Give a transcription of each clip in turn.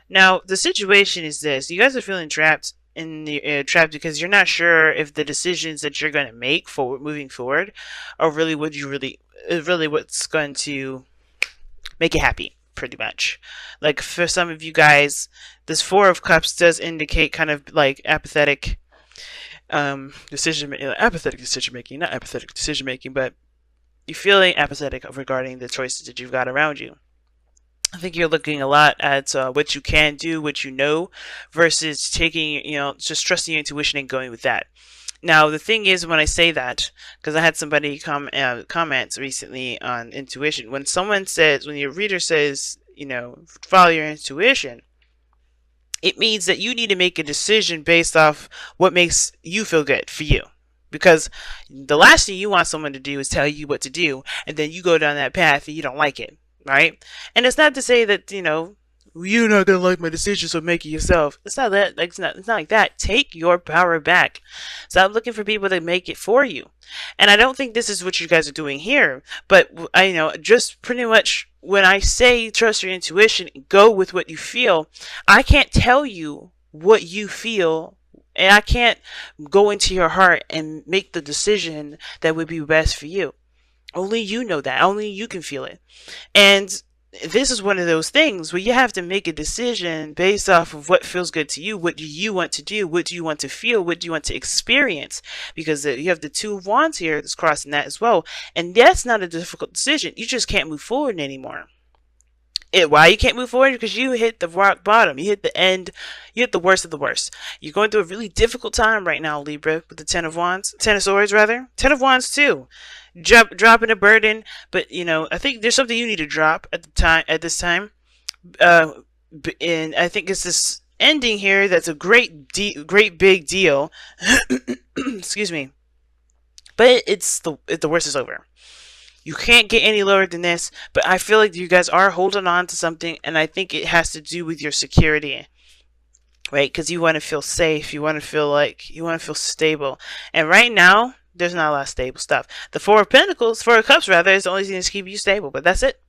Now, the situation is this: you guys are feeling trapped in the trapped because you're not sure if the decisions that you're going to make forward, moving forward, are really what you really is really what's going to make you happy. Pretty much, like for some of you guys, this Four of Cups does indicate kind of like apathetic apathetic decision making, not apathetic decision making, but you're feeling apathetic regarding the choices that you've got around you. I think you're looking a lot at what you can do, what you know, versus taking, just trusting your intuition and going with that. Now, the thing is, when I say that, because I had somebody comments recently on intuition, when your reader says, follow your intuition, it means that you need to make a decision based off what makes you feel good for you. Because the last thing you want someone to do is tell you what to do, and then you go down that path and you don't like it, right? And it's not to say that, you're not gonna like my decision, so make it yourself. It's not that. Like it's not like that. Take your power back. Stop looking for people to make it for you. And I don't think this is what you guys are doing here. But I just pretty much when I say trust your intuition, go with what you feel. I can't tell you what you feel. And I can't go into your heart and make the decision that would be best for you. Only you know that. Only you can feel it. And this is one of those things where you have to make a decision based off of what feels good to you. What do you want to do? What do you want to feel? What do you want to experience? Because you have the Two of Wands here that's crossing that as well. And that's not a difficult decision. You just can't move forward anymore. Why you can't move forward? Because you hit the rock bottom. You hit the end. You hit the worst of the worst. You're going through a really difficult time right now, Libra, with the Ten of Wands. Ten of Swords, rather. Ten of Wands, too. Dropping a burden, but I think there's something you need to drop at this time, and I think it's this ending here that's a great big deal. Excuse me, but the worst is over. You can't get any lower than this, but I feel like you guys are holding on to something, and I think it has to do with your security. Right? Because you want to feel safe, you want to feel stable, and right now there's not a lot of stable stuff. The Four of Cups rather, is the only thing that's keeping you stable, but that's it.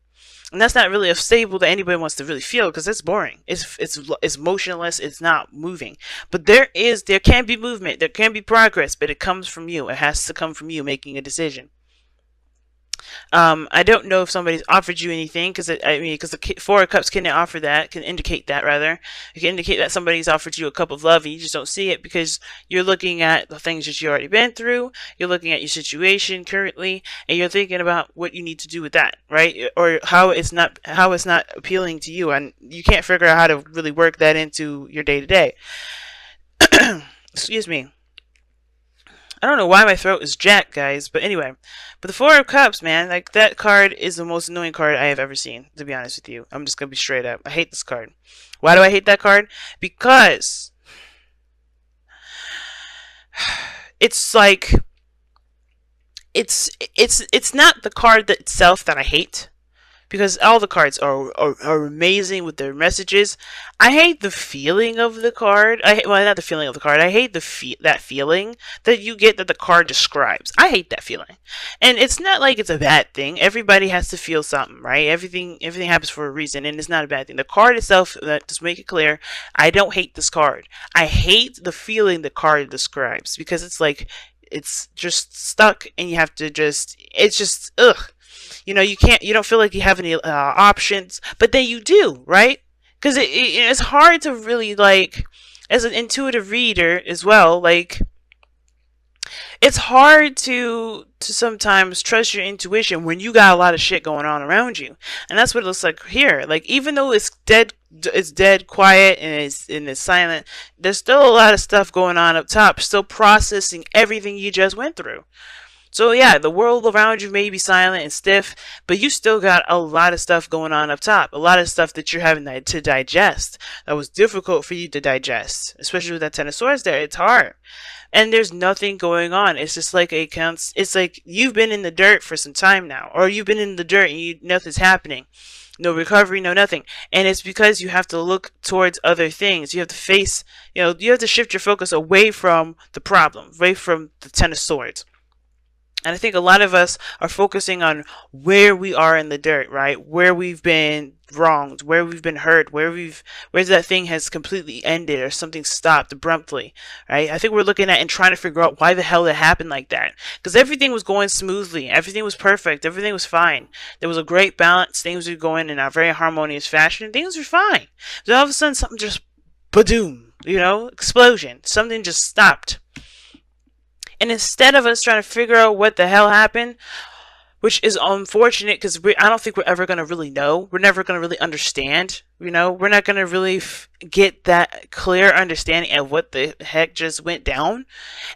And that's not really a stable that anybody wants to really feel, because it's boring. It's motionless. It's not moving. But there can be movement. There can be progress, but it comes from you. It has to come from you making a decision. I don't know if somebody's offered you anything, because the Four of Cups can indicate that rather. It can indicate that somebody's offered you a cup of love and you just don't see it because you're looking at the things that you already been through. You're looking at your situation currently, and you're thinking about what you need to do with that, right? Or how it's not appealing to you, and you can't figure out how to really work that into your day to day. Excuse me. I don't know why my throat is jacked, guys, but anyway. But the Four of Cups, man, like that card is the most annoying card I have ever seen, to be honest with you. I'm just gonna be straight up. I hate this card. Why do I hate that card? Because it's like it's not the card itself that I hate, because all the cards are amazing with their messages. I hate the feeling of the card. Not the feeling of the card. I hate that feeling that you get that the card describes. I hate that feeling. And it's not like it's a bad thing. Everybody has to feel something, right? Everything happens for a reason, and it's not a bad thing. The card itself, just make it clear, I don't hate this card. I hate the feeling the card describes, because it's like it's just stuck, and you have to it's just ugh. You don't feel like you have any options, but then you do, right? Because it's hard to really, like, as an intuitive reader as well, like, it's hard to sometimes trust your intuition when you got a lot of shit going on around you. And that's what it looks like here. Like, even though it's dead quiet and it's silent, there's still a lot of stuff going on up top, still processing everything you just went through. So yeah, the world around you may be silent and stiff, but you still got a lot of stuff going on up top. A lot of stuff that you're having to digest. That was difficult for you to digest. Especially with that Ten of Swords there. It's hard. And there's nothing going on. It's just like it's like you've been in the dirt for some time now. Or you've been in the dirt and nothing's happening. No recovery, no nothing. And it's because you have to look towards other things. You have to face, you have to shift your focus away from the problem. Away from the Ten of Swords. And I think a lot of us are focusing on where we are in the dirt, right? Where we've been wronged, where we've been hurt, where that thing has completely ended or something stopped abruptly, right? I think we're looking at and trying to figure out why the hell it happened like that. Because everything was going smoothly, everything was perfect, everything was fine. There was a great balance, things were going in a very harmonious fashion, things were fine. Then all of a sudden, something just, badoom, explosion. Something just stopped. And instead of us trying to figure out what the hell happened, which is unfortunate because I don't think we're ever going to really know. We're never going to really understand. We're not going to really get that clear understanding of what the heck just went down.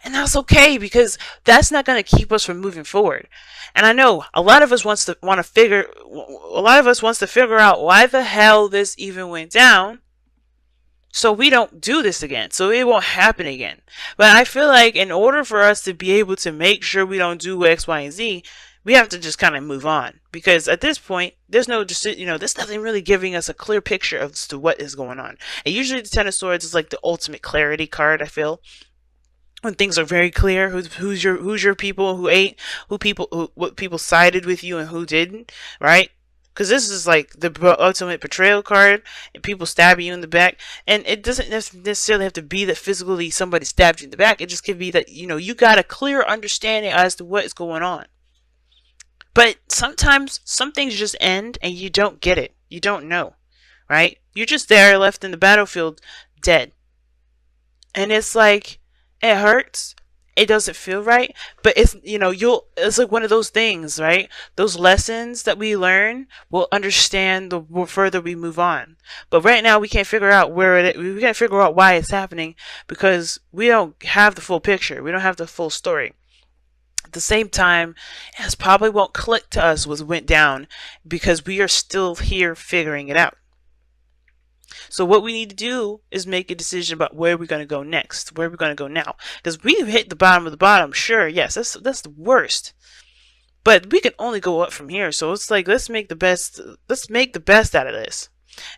And that's okay because that's not going to keep us from moving forward. And I know a lot of us wants to figure out why the hell this even went down, so we don't do this again, so it won't happen again. But I feel like in order for us to be able to make sure we don't do X, Y, and Z, we have to just kind of move on. Because at this point, there's nothing really giving us a clear picture as to what is going on. And usually the Ten of Swords is like the ultimate clarity card, I feel. When things are very clear, who's your people, what people sided with you and who didn't, right? Because this is like the ultimate betrayal card, and people stabbing you in the back. And it doesn't necessarily have to be that physically somebody stabbed you in the back. It just could be that, you got a clear understanding as to what is going on. But sometimes some things just end and you don't get it. You don't know, right? You're just there left in the battlefield dead. And it's like, it hurts. It doesn't feel right, but it's it's like one of those things, right? Those lessons that we learn, we'll understand the further we move on. But right now we can't figure out we can't figure out why it's happening because we don't have the full picture. We don't have the full story. At the same time, it probably won't click to us what went down because we are still here figuring it out. So what we need to do is make a decision about where we're going to go next, where we're going to go now. Because we've hit the bottom of the bottom, sure, yes, that's the worst. But we can only go up from here. So it's like, let's make the best out of this.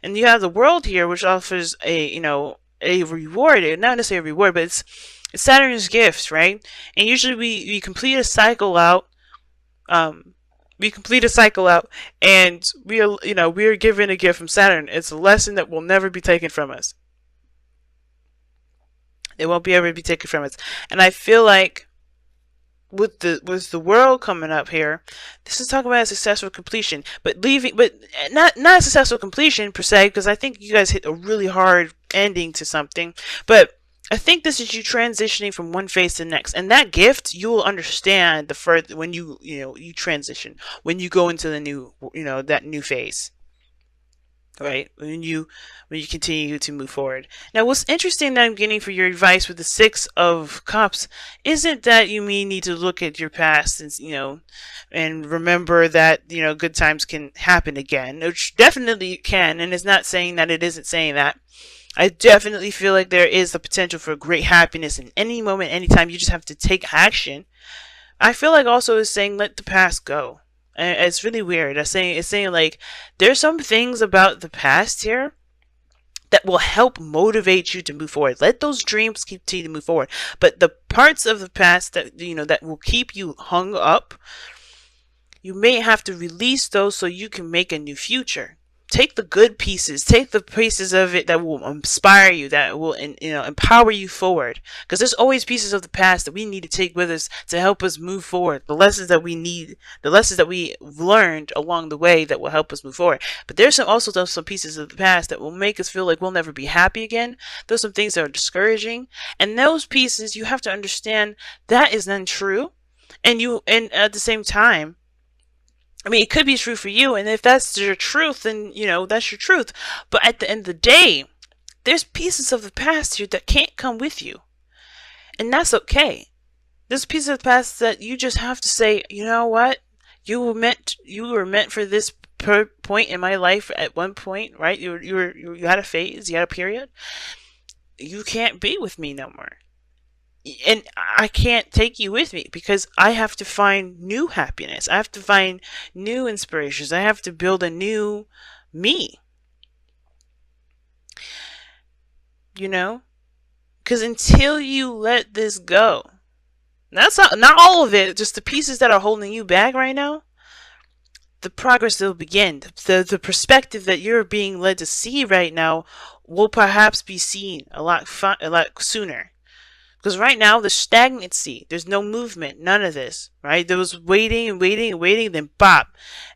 And you have the world here, which offers a reward, not necessarily a reward, but it's Saturn's gift, right? And usually we complete a cycle out. And we are given a gift from Saturn. It's a lesson that will never be taken from us. It won't be ever be taken from us. And I feel like with the world coming up here, this is talking about a successful completion, but not a successful completion per se, because I think you guys hit a really hard ending to something, but I think this is you transitioning from one phase to the next, and that gift you will understand the further when you transition, when you go into the new that new phase, right? When you continue to move forward. Now, what's interesting that I'm getting for your advice with the Six of Cups isn't that you need to look at your past and remember that good times can happen again, which definitely can, and it's not saying that it isn't saying that. I definitely feel like there is the potential for great happiness in any moment, anytime. You just have to take action. I feel like also it's saying let the past go. And it's really weird. It's saying like there's some things about the past here that will help motivate you to move forward. Let those dreams continue to move forward. But the parts of the past that that will keep you hung up, you may have to release those so you can make a new future. Take the good pieces. Take the pieces of it that will inspire you, that will empower you forward. Because there's always pieces of the past that we need to take with us to help us move forward. The lessons that we need, the lessons that we learned along the way that will help us move forward. But there's also some pieces of the past that will make us feel like we'll never be happy again. There's some things that are discouraging, and those pieces you have to understand that is untrue. And at the same time, it could be true for you, and if that's your truth, then, that's your truth. But at the end of the day, there's pieces of the past here that can't come with you. And that's okay. There's pieces of the past that you just have to say, you know what? You were meant for this point in my life at one point, right? You had a phase, you had a period. You can't be with me no more. And I can't take you with me because I have to find new happiness. I have to find new inspirations. I have to build a new me. Because until you let this go, That's not all of it, just the pieces that are holding you back right now. The progress will begin. The perspective that you're being led to see right now will perhaps be seen a lot sooner. Because right now, there's stagnancy. There's no movement. None of this, right? There was waiting and waiting and waiting, then bop.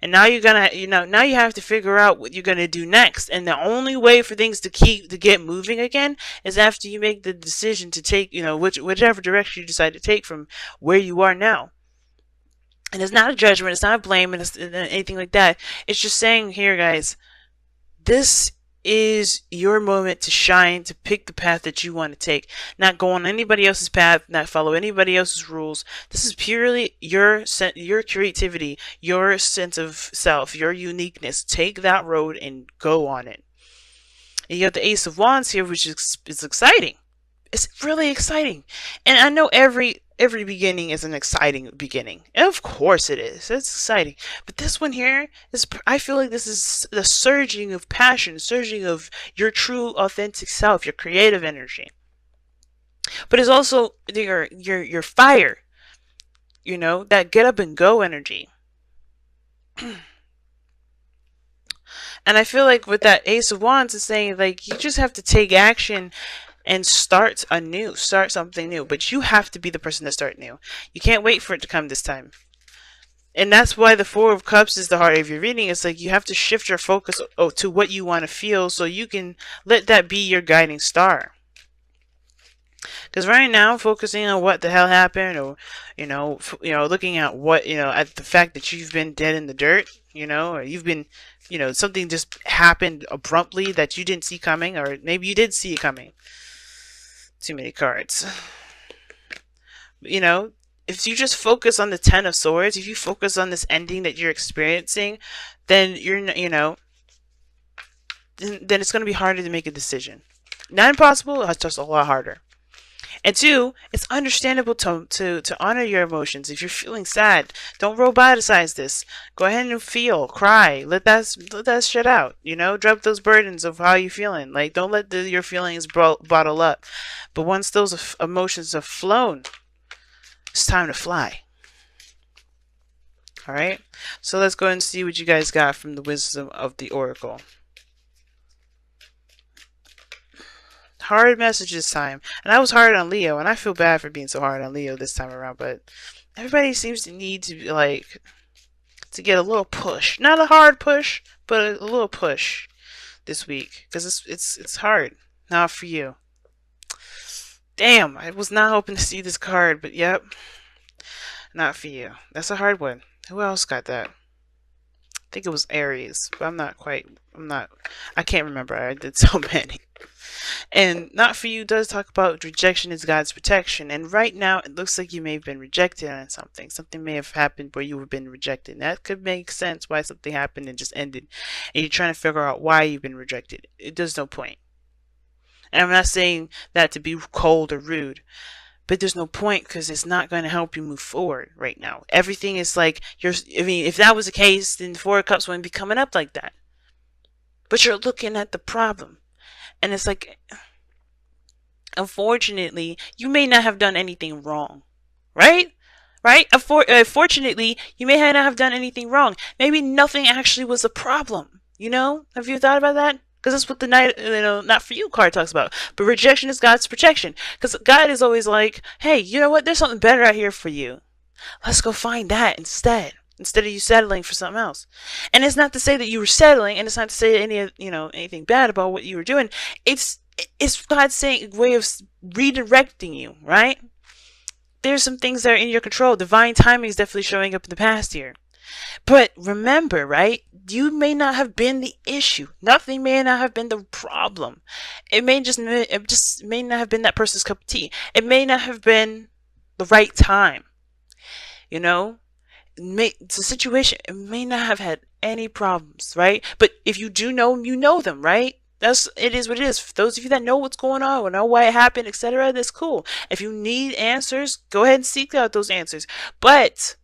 And now now you have to figure out what you're gonna do next. And the only way for things to get moving again is after you make the decision to take, whichever direction you decide to take from where you are now. And it's not a judgment. It's not a blame, and it's anything like that. It's just saying here, guys, this is your moment to shine, to pick the path that you want to take. Not go on anybody else's path, not follow anybody else's rules. This is purely your creativity, your sense of self, your uniqueness. Take that road and go on it. And you have the Ace of Wands here, which is exciting. It's really exciting. And I know every beginning is an exciting beginning. And of course it is. It's exciting. But this one here is, I feel like this is the surging of passion, surging of your true authentic self, your creative energy. But it's also your fire. That get up and go energy. And I feel like with that Ace of Wands, it's saying like you just have to take action and start something new. But you have to be the person to start new. You can't wait for it to come this time. And that's why the Four of Cups is the heart of your reading. It's like you have to shift your focus to what you want to feel, so you can let that be your guiding star. Because right now, focusing on what the hell happened, or looking at what at the fact that you've been dead in the dirt, or you've been, something just happened abruptly that you didn't see coming, or maybe you did see it coming. Too many cards. If you just focus on the Ten of Swords, if you focus on this ending that you're experiencing, then then it's going to be harder to make a decision. Not impossible, it's just a lot harder. And two, it's understandable to honor your emotions. If you're feeling sad, don't roboticize this. Go ahead and feel, cry, let that shit out. Drop those burdens of how you're feeling. Like, don't let your feelings bottle up. But once those emotions have flown, it's time to fly. All right. So let's go and see what you guys got from the wisdom of the Oracle. Hard message this time. And I was hard on Leo, and I feel bad for being so hard on Leo this time around, but everybody seems to need to get a little push. Not a hard push, but a little push this week, because it's hard. Not for you. Damn, I was not hoping to see this card, but yep. Not for you. That's a hard one. Who else got that? I think it was Aries, but I can't remember. I did so many. And not for you does talk about rejection is God's protection. And right now, it looks like you may have been rejected on something. Something may have happened where you have been rejected. And that could make sense why something happened and just ended. And you're trying to figure out why you've been rejected. There's no point. And I'm not saying that to be cold or rude, but there's no point, because it's not going to help you move forward right now. Everything is like, if that was the case, then the Four of Cups wouldn't be coming up like that. But you're looking at the problem. And it's like, unfortunately, you may not have done anything wrong. Right? Fortunately, you may not have done anything wrong. Maybe nothing actually was a problem. Have you thought about that? Because that's what the Knight, not for you card talks about. But rejection is God's protection. Because God is always like, hey, you know what? There's something better out here for you. Let's go find that instead of you settling for something else. And it's not to say that you were settling, and it's not to say anything bad about what you were doing. It's God's saying a way of redirecting you, right? There's some things that are in your control. Divine timing is definitely showing up in the past here. But remember, right? You may not have been the issue. Nothing may not have been the problem. It just may not have been that person's cup of tea. It may not have been the right time. The situation, it may not have had any problems, right? But if you do know them, you know them, right? It is what it is. For those of you that know what's going on or know why it happened, etc., that's cool. If you need answers, go ahead and seek out those answers. But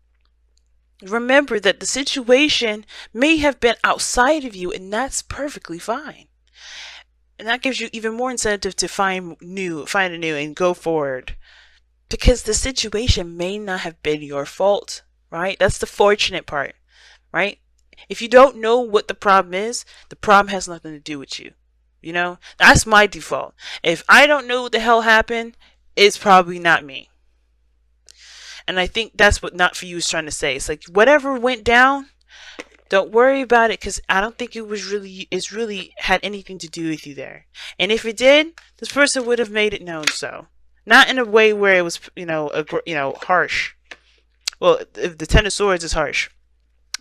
remember that the situation may have been outside of you, and that's perfectly fine. And that gives you even more incentive to find a new and go forward. because the situation may not have been your fault, right? That's the fortunate part, right? If you don't know what the problem is, the problem has nothing to do with you. You know, that's my default. If I don't know what the hell happened, it's probably not me. And I think that's what Not For You is trying to say. It's like, whatever went down, don't worry about it, because I don't think it's really had anything to do with you there. And if it did, this person would have made it known so. Not in a way where it was, harsh. Well, if the Ten of Swords is harsh,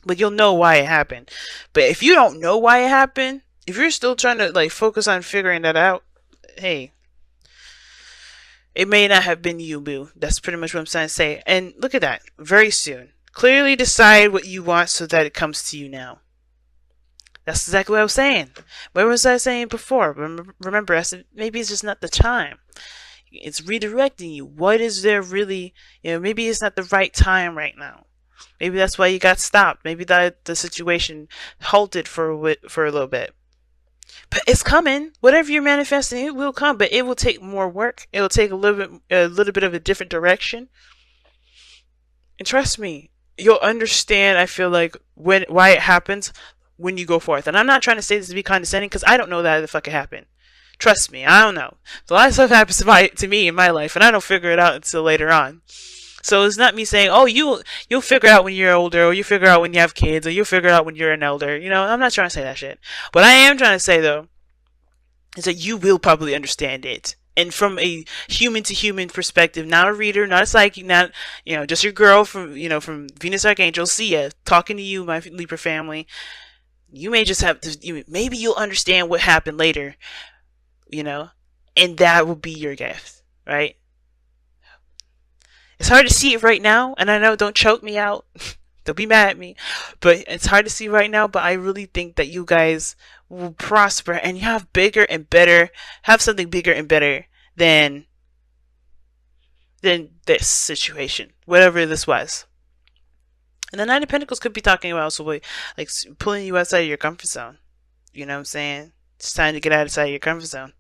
but you'll know why it happened. But if you don't know why it happened, if you're still trying to like focus on figuring that out, hey, it may not have been you, boo. That's pretty much what I'm trying to say. And look at that. Very soon. Clearly decide what you want so that it comes to you now. That's exactly what I was saying. What was I saying before? Remember, I said maybe it's just not the time. It's redirecting you. What is there really? Maybe it's not the right time right now. Maybe that's why you got stopped. Maybe that the situation halted for a little bit. But it's coming. Whatever you're manifesting, it will come. But it will take more work. It will take a little bit of a different direction. And trust me, you'll understand. I feel like why it happens when you go forth. And I'm not trying to say this to be condescending, because I don't know that the fuck it happened. Trust me, I don't know. A lot of stuff happens to me in my life, and I don't figure it out until later on. So it's not me saying, oh, you'll figure out when you're older, or you figure out when you have kids, or you'll figure out when you're an elder. I'm not trying to say that shit. What I am trying to say, though, is that you will probably understand it. And from a human to human perspective, not a reader, not a psychic, not, just your girl from Venus Archangel, Sia, talking to you, my Libra family. You may just have to, maybe you'll understand what happened later, and that will be your gift, right? It's hard to see it right now, and I know, don't choke me out. Don't be mad at me. But it's hard to see right now, but I really think that you guys will prosper and you have something bigger and better than this situation, whatever this was. And the Nine of Pentacles could be talking about also like pulling you outside of your comfort zone. You know what I'm saying? It's time to get outside of your comfort zone.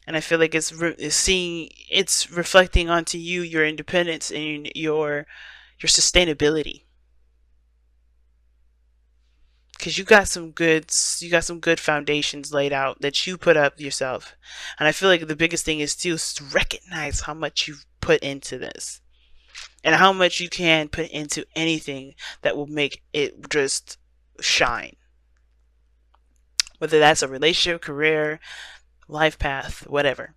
And I feel like it's reflecting onto you, your independence and your sustainability. Because you got some good foundations laid out that you put up yourself. And I feel like the biggest thing is to recognize how much you've put into this. And how much you can put into anything that will make it just shine. Whether that's a relationship, career, life path, whatever.